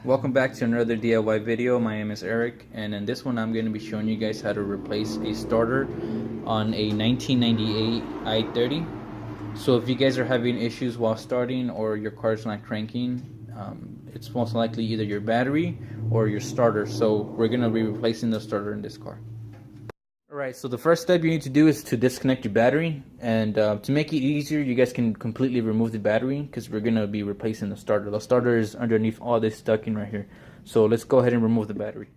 Welcome back to another DIY video. My name is Eric, and in this one I'm going to be showing you guys how to replace a starter on a 1998 i30. So if you guys are having issues while starting or your car's not cranking, it's most likely either your battery or your starter. So we're going to be replacing the starter in this car. Alright, so the first step you need to do is to disconnect your battery, and to make it easier, you guys can completely remove the battery because we're going to be replacing the starter. The starter is underneath all this ducting right here. So let's go ahead and remove the battery.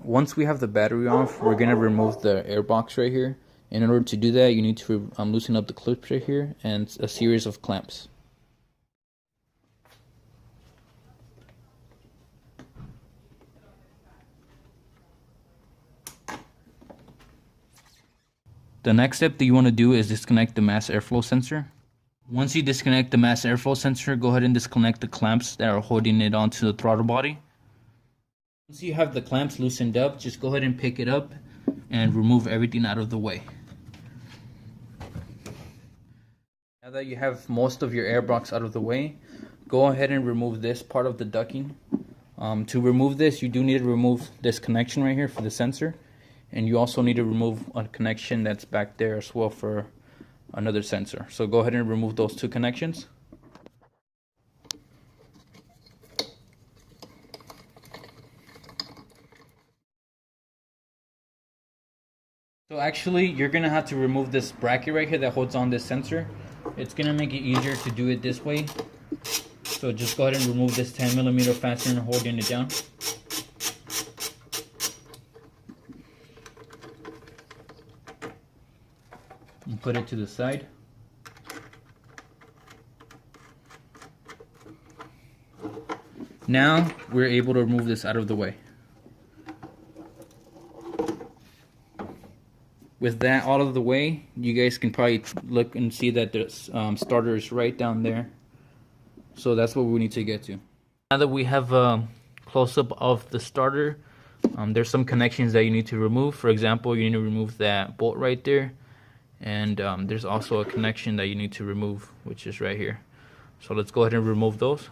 Once we have the battery off, we're going to remove the air box right here. In order to do that, you need to loosen up the clips right here and a series of clamps. The next step that you want to do is disconnect the mass airflow sensor. Once you disconnect the mass airflow sensor, go ahead and disconnect the clamps that are holding it onto the throttle body. Once you have the clamps loosened up, just go ahead and pick it up and remove everything out of the way. Now that you have most of your air box out of the way, go ahead and remove this part of the ducting. To remove this, you do need to remove this connection right here for the sensor, and you also need to remove a connection that's back there as well for another sensor. So go ahead and remove those two connections. So actually, you're going to have to remove this bracket right here that holds on this sensor. It's going to make it easier to do it this way. So just go ahead and remove this 10mm fastener holding it down. And put it to the side. Now we're able to remove this out of the way. With that out of the way, you guys can probably look and see that the starter is right down there. So that's what we need to get to. Now that we have a close-up of the starter, there's some connections that you need to remove. For example, you need to remove that bolt right there. And there's also a connection that you need to remove, which is right here. So let's go ahead and remove those.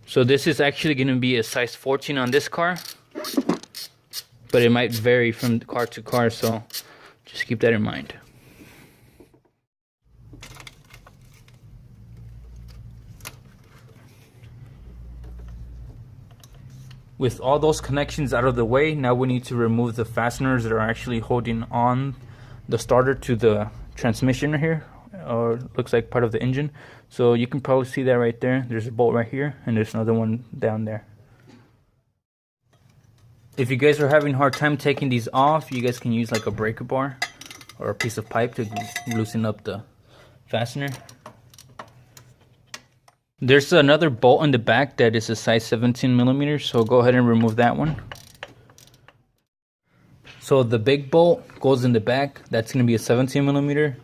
So this is actually going to be a size 14 on this car, but it might vary from car to car, so just keep that in mind. With all those connections out of the way, now we need to remove the fasteners that are actually holding on the starter to the transmission here, or looks like part of the engine. So you can probably see that right there. There's a bolt right here, and there's another one down there. If you guys are having a hard time taking these off, you guys can use like a breaker bar or a piece of pipe to loosen up the fastener. There's another bolt in the back that is a size 17mm, so go ahead and remove that one. So the big bolt goes in the back, that's going to be a 17mm,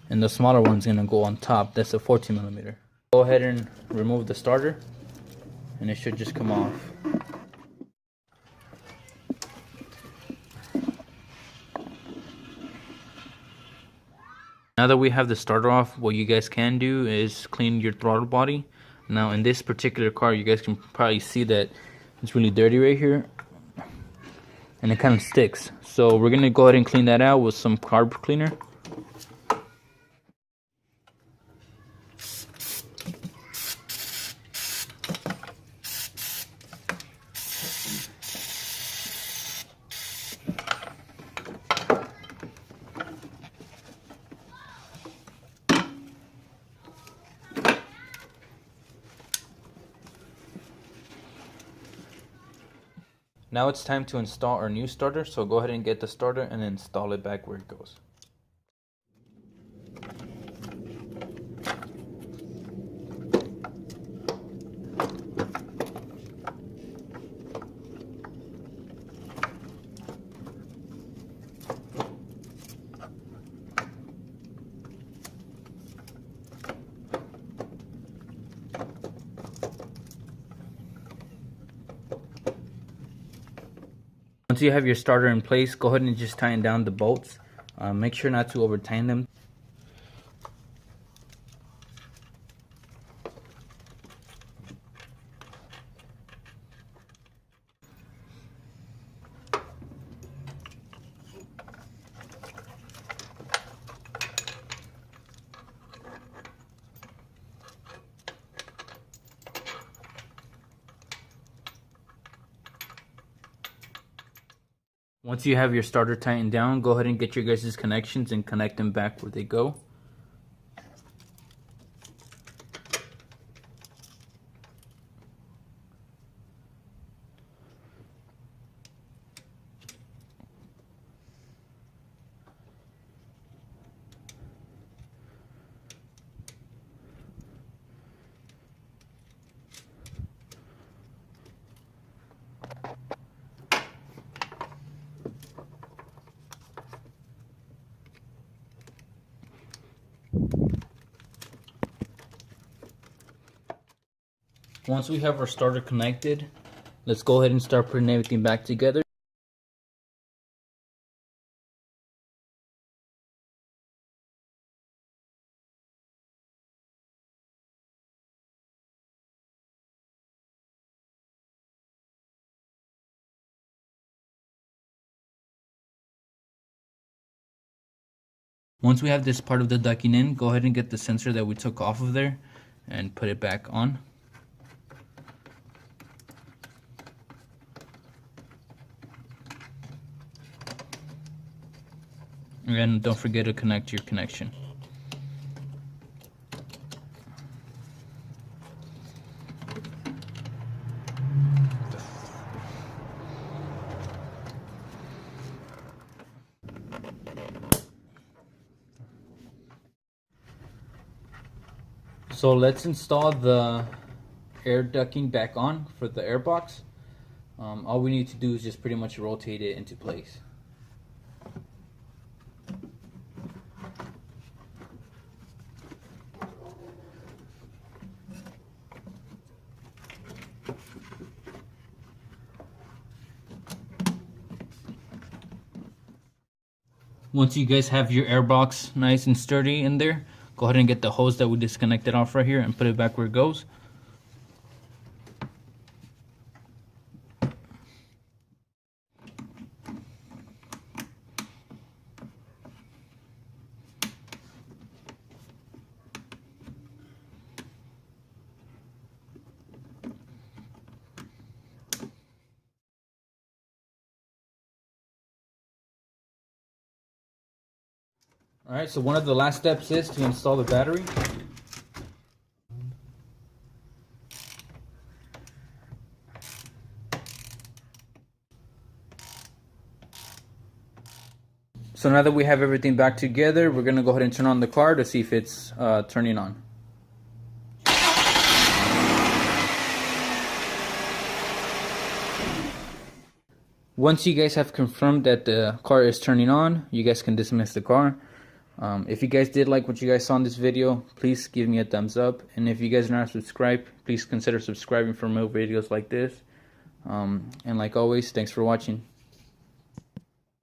and the smaller one's going to go on top, that's a 14mm. Go ahead and remove the starter, and it should just come off. Now that we have the starter off, what you guys can do is clean your throttle body. Now in this particular car, you guys can probably see that it's really dirty right here, and it kind of sticks. So we're going to go ahead and clean that out with some carb cleaner. Now it's time to install our new starter, so go ahead and get the starter and install it back where it goes. Once you have your starter in place, go ahead and just tighten down the bolts. Make sure not to over tighten them. Once you have your starter tightened down, go ahead and get your guys' connections and connect them back where they go. Once we have our starter connected, let's go ahead and start putting everything back together. Once we have this part of the ducking in, go ahead and get the sensor that we took off of there and put it back on. And don't forget to connect your connection. So let's install the air ducting back on for the air box. All we need to do is just pretty much rotate it into place. Once you guys have your air box nice and sturdy in there, go ahead and get the hose that we disconnected off right here and put it back where it goes. Alright, so one of the last steps is to install the battery. So now that we have everything back together, we're going to go ahead and turn on the car to see if it's turning on. Once you guys have confirmed that the car is turning on, you guys can dismiss the car. If you guys did like what you guys saw in this video, please give me a thumbs up. And if you guys are not subscribed, please consider subscribing for more videos like this. And like always, thanks for watching.